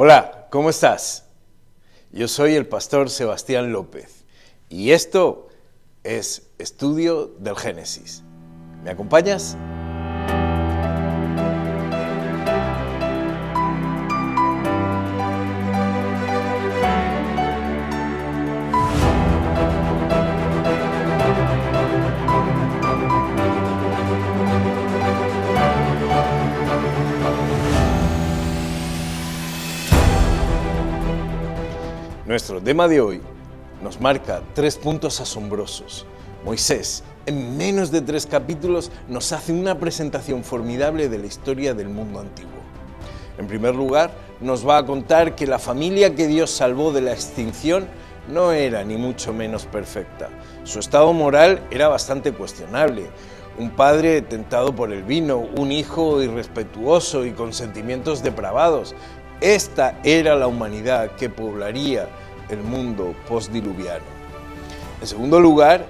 Hola, ¿cómo estás? Yo soy el pastor Sebastián López y esto es Estudio del Génesis. ¿Me acompañas? Nuestro tema de hoy nos marca 3 puntos asombrosos. Moisés, en menos de 3 capítulos, nos hace una presentación formidable de la historia del mundo antiguo. En primer lugar, nos va a contar que la familia que Dios salvó de la extinción no era ni mucho menos perfecta. Su estado moral era bastante cuestionable. Un padre tentado por el vino, un hijo irrespetuoso y con sentimientos depravados. Esta era la humanidad que poblaría el mundo postdiluviano. En segundo lugar,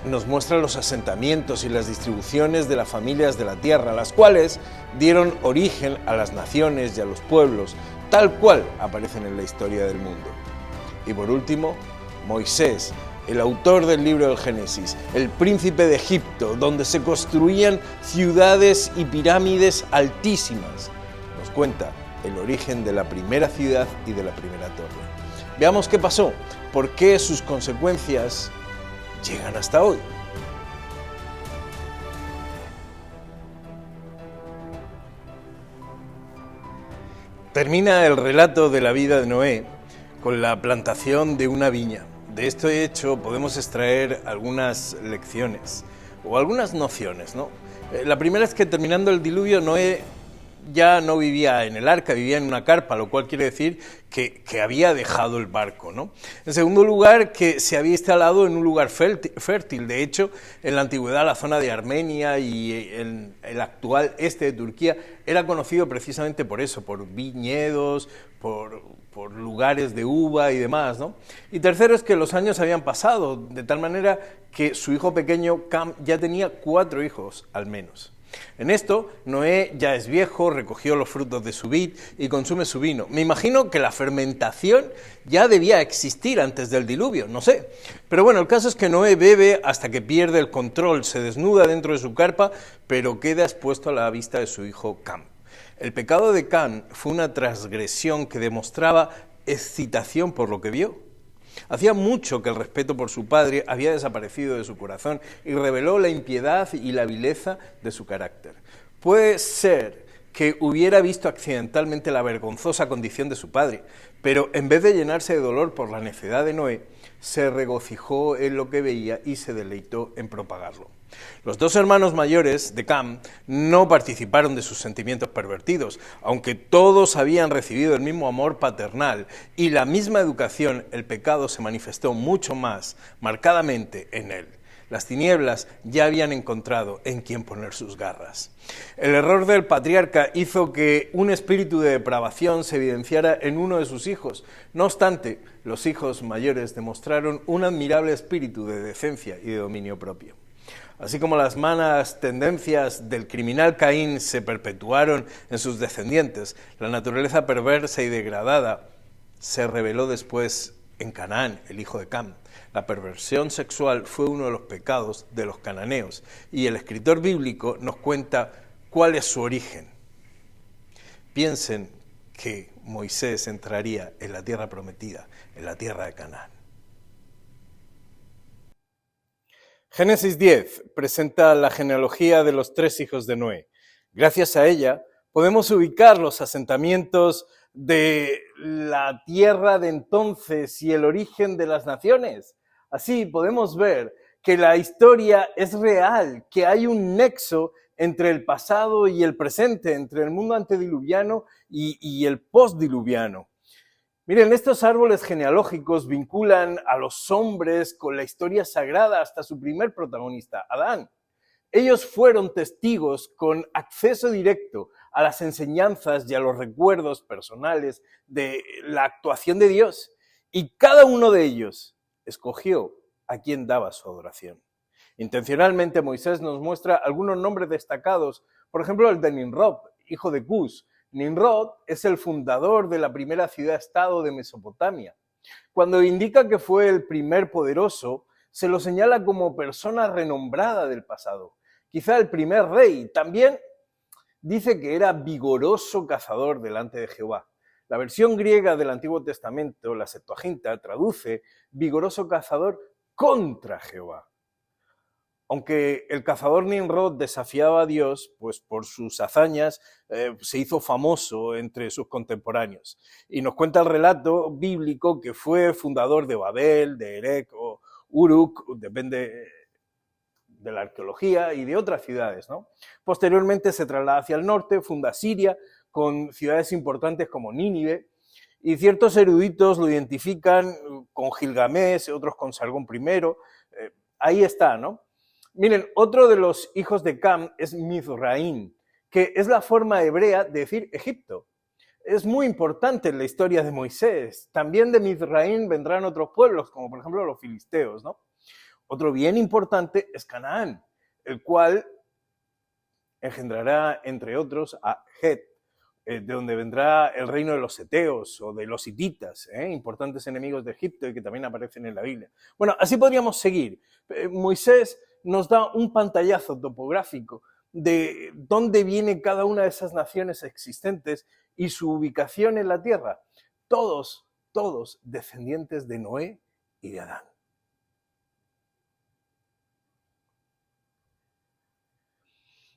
nos muestra los asentamientos y las distribuciones de las familias de la tierra, las cuales dieron origen a las naciones y a los pueblos, tal cual aparecen en la historia del mundo. Y por último, Moisés, el autor del libro del Génesis, el príncipe de Egipto, donde se construían ciudades y pirámides altísimas, nos cuenta el origen de la primera ciudad y de la primera torre. Veamos qué pasó, por qué sus consecuencias llegan hasta hoy. Termina el relato de la vida de Noé con la plantación de una viña. De este hecho podemos extraer algunas lecciones o algunas nociones, ¿no? La primera es que terminando el diluvio, Noé ya no vivía en el arca, vivía en una carpa, lo cual quiere decir que había dejado el barco, ¿no? En segundo lugar, que se había instalado en un lugar fértil. De hecho, en la antigüedad la zona de Armenia y el actual este de Turquía era conocido precisamente por eso, por viñedos, por lugares de uva y demás, ¿no? Y tercero es que los años habían pasado, de tal manera que su hijo pequeño, Cam, ya tenía 4 hijos al menos. En esto, Noé ya es viejo, recogió los frutos de su vid y consume su vino. Me imagino que la fermentación ya debía existir antes del diluvio, no sé. Pero bueno, el caso es que Noé bebe hasta que pierde el control, se desnuda dentro de su carpa, pero queda expuesto a la vista de su hijo Cam. El pecado de Cam fue una transgresión que demostraba excitación por lo que vio. Hacía mucho que el respeto por su padre había desaparecido de su corazón y reveló la impiedad y la vileza de su carácter. Puede ser que hubiera visto accidentalmente la vergonzosa condición de su padre, pero en vez de llenarse de dolor por la necedad de Noé, se regocijó en lo que veía y se deleitó en propagarlo. Los 2 hermanos mayores de Cam no participaron de sus sentimientos pervertidos, aunque todos habían recibido el mismo amor paternal y la misma educación. El pecado se manifestó mucho más marcadamente en él. Las tinieblas ya habían encontrado en quién poner sus garras. El error del patriarca hizo que un espíritu de depravación se evidenciara en uno de sus hijos. No obstante, los hijos mayores demostraron un admirable espíritu de decencia y de dominio propio. Así como las malas tendencias del criminal Caín se perpetuaron en sus descendientes, la naturaleza perversa y degradada se reveló después en Canaán, el hijo de Cam. La perversión sexual fue uno de los pecados de los cananeos y el escritor bíblico nos cuenta cuál es su origen. Piensen que Moisés entraría en la tierra prometida, en la tierra de Canaán. Génesis 10 presenta la genealogía de los 3 hijos de Noé. Gracias a ella podemos ubicar los asentamientos de la tierra de entonces y el origen de las naciones. Así podemos ver que la historia es real, que hay un nexo entre el pasado y el presente, entre el mundo antediluviano y el postdiluviano. Miren, estos árboles genealógicos vinculan a los hombres con la historia sagrada hasta su primer protagonista, Adán. Ellos fueron testigos con acceso directo a las enseñanzas y a los recuerdos personales de la actuación de Dios, y cada uno de ellos escogió a quien daba su adoración. Intencionalmente Moisés nos muestra algunos nombres destacados, por ejemplo el de Nimrod, hijo de Cus, Nimrod es el fundador de la primera ciudad-estado de Mesopotamia. Cuando indica que fue el primer poderoso, se lo señala como persona renombrada del pasado, quizá el primer rey. También dice que era vigoroso cazador delante de Jehová. La versión griega del Antiguo Testamento, la Septuaginta, traduce vigoroso cazador contra Jehová. Aunque el cazador Nimrod desafiaba a Dios, pues por sus hazañas se hizo famoso entre sus contemporáneos. Y nos cuenta el relato bíblico que fue fundador de Babel, de Erech o Uruk, depende de la arqueología, y de otras ciudades, ¿no? Posteriormente se traslada hacia el norte, funda Siria, con ciudades importantes como Nínive, y ciertos eruditos lo identifican con Gilgamesh, otros con Sargón I. Ahí está, ¿no? Miren, otro de los hijos de Cam es Mizraim, que es la forma hebrea de decir Egipto. Es muy importante en la historia de Moisés. También de Mizraim vendrán otros pueblos, como por ejemplo los filisteos, ¿no? Otro bien importante es Canaán, el cual engendrará, entre otros, a Het, de donde vendrá el reino de los eteos o de los hititas, importantes enemigos de Egipto y que también aparecen en la Biblia. Bueno, así podríamos seguir. Moisés nos da un pantallazo topográfico de dónde viene cada una de esas naciones existentes y su ubicación en la tierra. Todos descendientes de Noé y de Adán.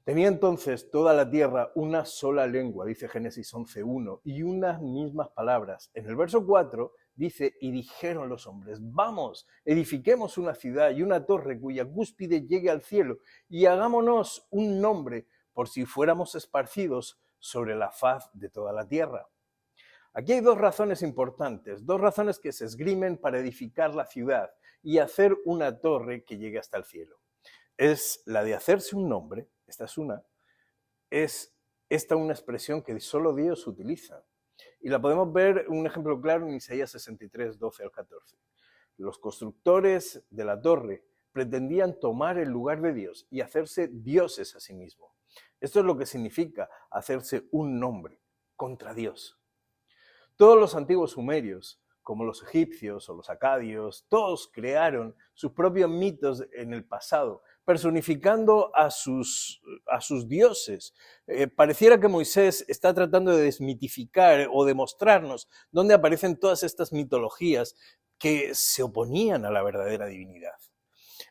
Tenía entonces toda la tierra una sola lengua, dice Génesis 11:1, y unas mismas palabras. En el verso 4 dice, y dijeron los hombres, vamos, edifiquemos una ciudad y una torre cuya cúspide llegue al cielo, y hagámonos un nombre por si fuéramos esparcidos sobre la faz de toda la tierra. Aquí hay dos razones importantes, dos razones que se esgrimen para edificar la ciudad y hacer una torre que llegue hasta el cielo. Es la de hacerse un nombre. Esta es una. Es esta una expresión que solo Dios utiliza. Y la podemos ver un ejemplo claro en Isaías 63, 12 al 14. Los constructores de la torre pretendían tomar el lugar de Dios y hacerse dioses a sí mismos. Esto es lo que significa hacerse un nombre contra Dios. Todos los antiguos sumerios, como los egipcios o los acadios, todos crearon sus propios mitos en el pasado, personificando a sus dioses. Pareciera que Moisés está tratando de desmitificar o de mostrarnos dónde aparecen todas estas mitologías que se oponían a la verdadera divinidad.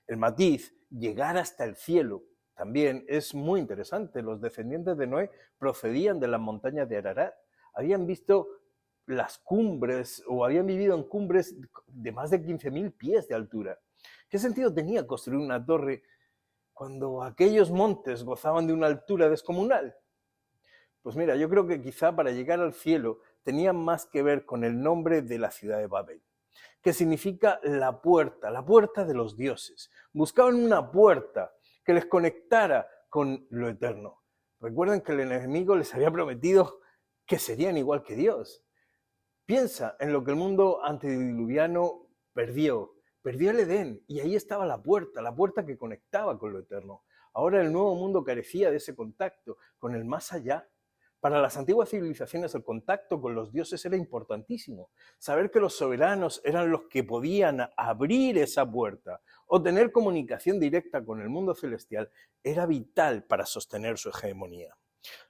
El matiz, llegar hasta el cielo, también es muy interesante. Los descendientes de Noé procedían de las montañas de Ararat, habían visto las cumbres o habían vivido en cumbres de más de 15.000 pies de altura. ¿Qué sentido tenía construir una torre cuando aquellos montes gozaban de una altura descomunal? Pues mira, yo creo que quizá para llegar al cielo tenía más que ver con el nombre de la ciudad de Babel, que significa la puerta de los dioses. Buscaban una puerta que les conectara con lo eterno. Recuerden que el enemigo les había prometido que serían igual que Dios. Piensa en lo que el mundo antediluviano perdió el Edén, y ahí estaba la puerta que conectaba con lo eterno. Ahora el nuevo mundo carecía de ese contacto con el más allá. Para las antiguas civilizaciones el contacto con los dioses era importantísimo. Saber que los soberanos eran los que podían abrir esa puerta o tener comunicación directa con el mundo celestial era vital para sostener su hegemonía.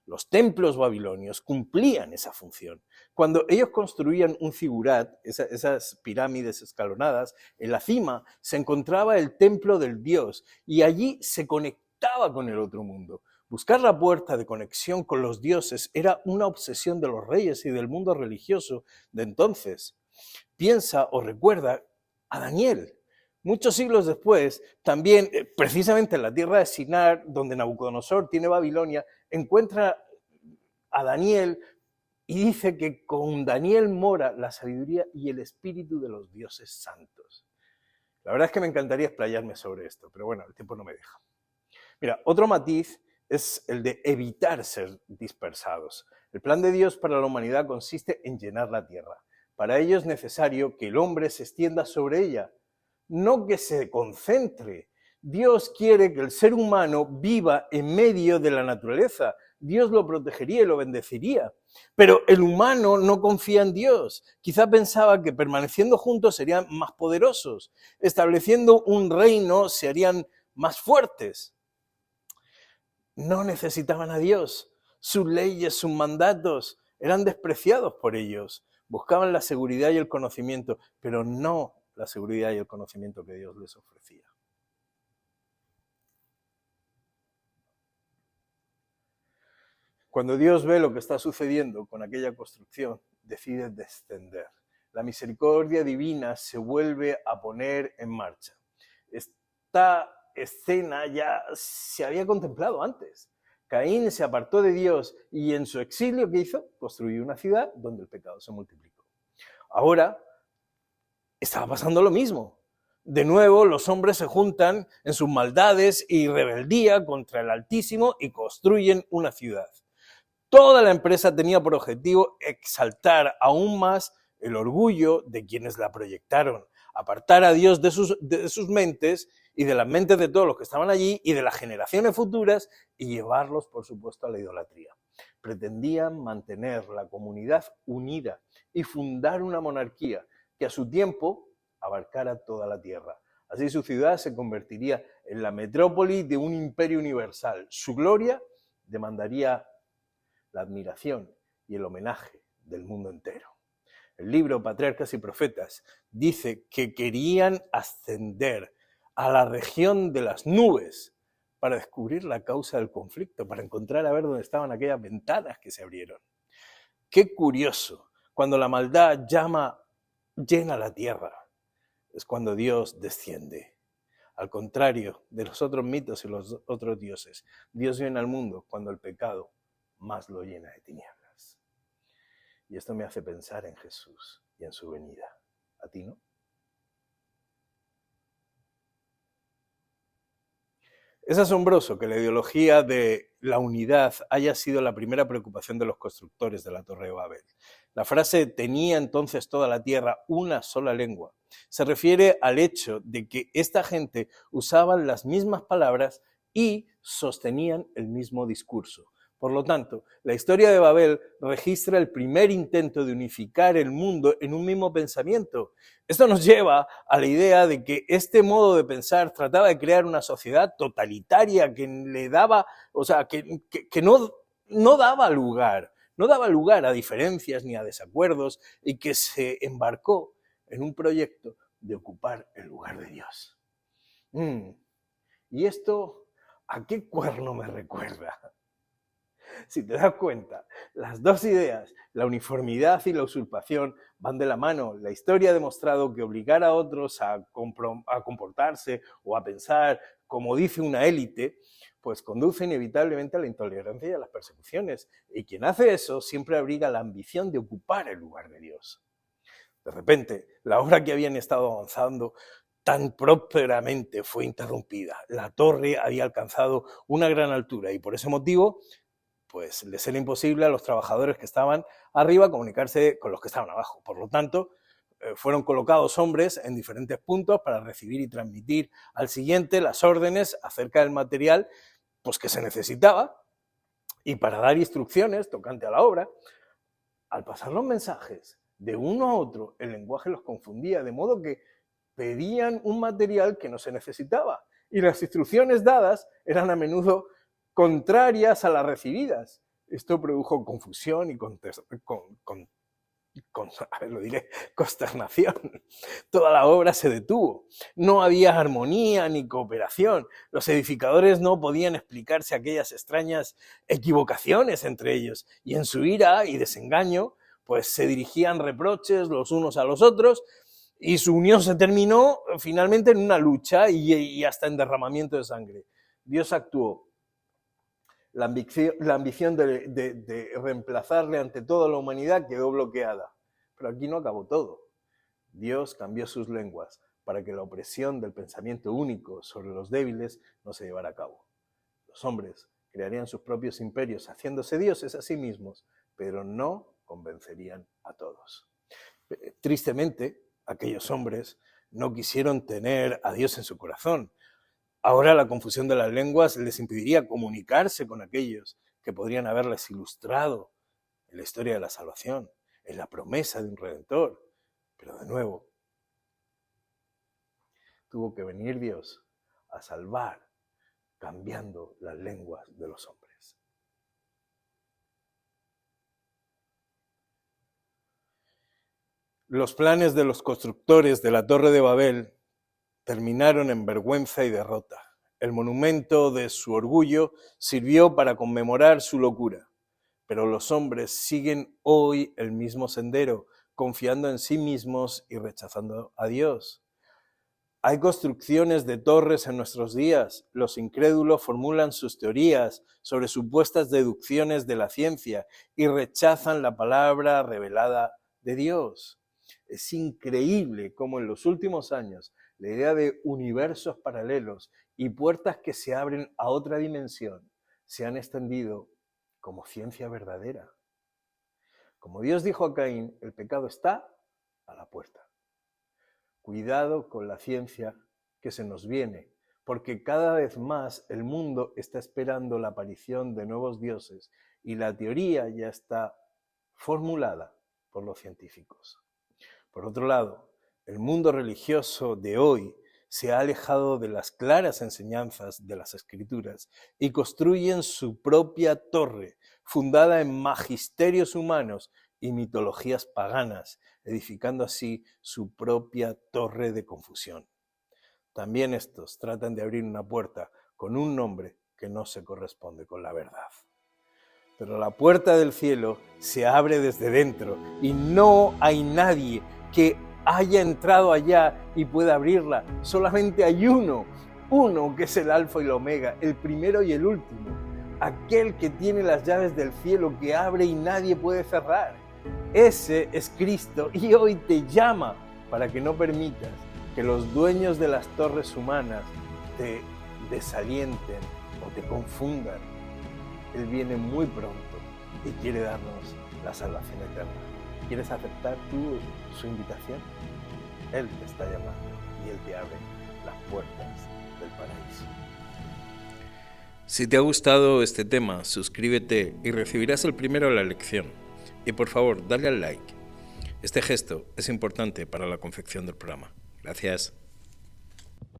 Los templos babilonios cumplían esa función. Cuando ellos construían un zigurat, esas pirámides escalonadas, en la cima se encontraba el templo del dios y allí se conectaba con el otro mundo. Buscar la puerta de conexión con los dioses era una obsesión de los reyes y del mundo religioso de entonces. Piensa o recuerda a Daniel. Muchos siglos después, también precisamente en la tierra de Sinar, donde Nabucodonosor tiene Babilonia, encuentra a Daniel y dice que con Daniel mora la sabiduría y el espíritu de los dioses santos. La verdad es que me encantaría explayarme sobre esto, pero bueno, el tiempo no me deja. Mira, otro matiz es el de evitar ser dispersados. El plan de Dios para la humanidad consiste en llenar la tierra. Para ello es necesario que el hombre se extienda sobre ella, no que se concentre. Dios quiere que el ser humano viva en medio de la naturaleza. Dios lo protegería y lo bendeciría. Pero el humano no confía en Dios. Quizá pensaba que permaneciendo juntos serían más poderosos, estableciendo un reino se harían más fuertes. No necesitaban a Dios. Sus leyes, sus mandatos eran despreciados por ellos. Buscaban la seguridad y el conocimiento, pero no la seguridad y el conocimiento que Dios les ofrecía. Cuando Dios ve lo que está sucediendo con aquella construcción, decide descender. La misericordia divina se vuelve a poner en marcha. Esta escena ya se había contemplado antes. Caín se apartó de Dios y en su exilio, ¿qué hizo? Construyó una ciudad donde el pecado se multiplicó. Ahora estaba pasando lo mismo. De nuevo, los hombres se juntan en sus maldades y rebeldía contra el Altísimo y construyen una ciudad. Toda la empresa tenía por objetivo exaltar aún más el orgullo de quienes la proyectaron, apartar a Dios de sus mentes y de las mentes de todos los que estaban allí y de las generaciones futuras y llevarlos, por supuesto, a la idolatría. Pretendían mantener la comunidad unida y fundar una monarquía que a su tiempo abarcara toda la tierra. Así su ciudad se convertiría en la metrópoli de un imperio universal. Su gloria demandaría la admiración y el homenaje del mundo entero. El libro Patriarcas y Profetas dice que querían ascender a la región de las nubes para descubrir la causa del conflicto, para encontrar a ver dónde estaban aquellas ventanas que se abrieron. Qué curioso, cuando la maldad llena la tierra, es cuando Dios desciende. Al contrario de los otros mitos y los otros dioses, Dios viene al mundo cuando el pecado más lo llena de tinieblas. Y esto me hace pensar en Jesús y en su venida. ¿A ti no? Es asombroso que la ideología de la unidad haya sido la primera preocupación de los constructores de la Torre de Babel. La frase «tenía entonces toda la tierra una sola lengua» se refiere al hecho de que esta gente usaban las mismas palabras y sostenían el mismo discurso. Por lo tanto, la historia de Babel registra el primer intento de unificar el mundo en un mismo pensamiento. Esto nos lleva a la idea de que este modo de pensar trataba de crear una sociedad totalitaria que le daba, que no daba lugar a diferencias ni a desacuerdos y que se embarcó en un proyecto de ocupar el lugar de Dios. ¿Y esto a qué cuerno me recuerda? Si te das cuenta, las dos ideas, la uniformidad y la usurpación, van de la mano. La historia ha demostrado que obligar a otros a comportarse o a pensar como dice una élite, pues conduce inevitablemente a la intolerancia y a las persecuciones. Y quien hace eso siempre abriga la ambición de ocupar el lugar de Dios. De repente, la obra que habían estado avanzando tan prósperamente fue interrumpida. La torre había alcanzado una gran altura y por ese motivo pues les era imposible a los trabajadores que estaban arriba comunicarse con los que estaban abajo. Por lo tanto, fueron colocados hombres en diferentes puntos para recibir y transmitir al siguiente las órdenes acerca del material pues, que se necesitaba y para dar instrucciones tocante a la obra. Al pasar los mensajes de uno a otro, el lenguaje los confundía, de modo que pedían un material que no se necesitaba y las instrucciones dadas eran a menudo contrarias a las recibidas. Esto produjo confusión y consternación. Toda la obra se detuvo. No había armonía ni cooperación. Los edificadores no podían explicarse aquellas extrañas equivocaciones entre ellos y en su ira y desengaño pues se dirigían reproches los unos a los otros y su unión se terminó finalmente en una lucha y hasta en derramamiento de sangre. Dios actuó. La ambición de reemplazarle ante toda la humanidad quedó bloqueada. Pero aquí no acabó todo. Dios cambió sus lenguas para que la opresión del pensamiento único sobre los débiles no se llevara a cabo. Los hombres crearían sus propios imperios haciéndose dioses a sí mismos, pero no convencerían a todos. Tristemente, aquellos hombres no quisieron tener a Dios en su corazón. Ahora la confusión de las lenguas les impediría comunicarse con aquellos que podrían haberles ilustrado en la historia de la salvación, en la promesa de un Redentor. Pero de nuevo, tuvo que venir Dios a salvar cambiando las lenguas de los hombres. Los planes de los constructores de la Torre de Babel terminaron en vergüenza y derrota. El monumento de su orgullo sirvió para conmemorar su locura, pero los hombres siguen hoy el mismo sendero, confiando en sí mismos y rechazando a Dios. Hay construcciones de torres en nuestros días. Los incrédulos formulan sus teorías sobre supuestas deducciones de la ciencia y rechazan la palabra revelada de Dios. Es increíble cómo en los últimos años la idea de universos paralelos y puertas que se abren a otra dimensión se han extendido como ciencia verdadera. Como Dios dijo a Caín, el pecado está a la puerta. Cuidado con la ciencia que se nos viene, porque cada vez más el mundo está esperando la aparición de nuevos dioses y la teoría ya está formulada por los científicos. Por otro lado, el mundo religioso de hoy se ha alejado de las claras enseñanzas de las Escrituras y construyen su propia torre, fundada en magisterios humanos y mitologías paganas, edificando así su propia torre de confusión. También estos tratan de abrir una puerta con un nombre que no se corresponde con la verdad. Pero la puerta del cielo se abre desde dentro y no hay nadie que haya entrado allá y pueda abrirla. Solamente hay uno que es el alfa y el omega, el primero y el último, aquel que tiene las llaves del cielo, que abre y nadie puede cerrar. Ese es Cristo y hoy te llama para que no permitas que los dueños de las torres humanas te desalienten o te confundan. Él viene muy pronto y quiere darnos la salvación eterna. ¿Quieres aceptar tú su invitación? Él te está llamando y Él te abre las puertas del paraíso. Si te ha gustado este tema, suscríbete y recibirás el primero la lección. Y por favor, dale al like. Este gesto es importante para la confección del programa. Gracias.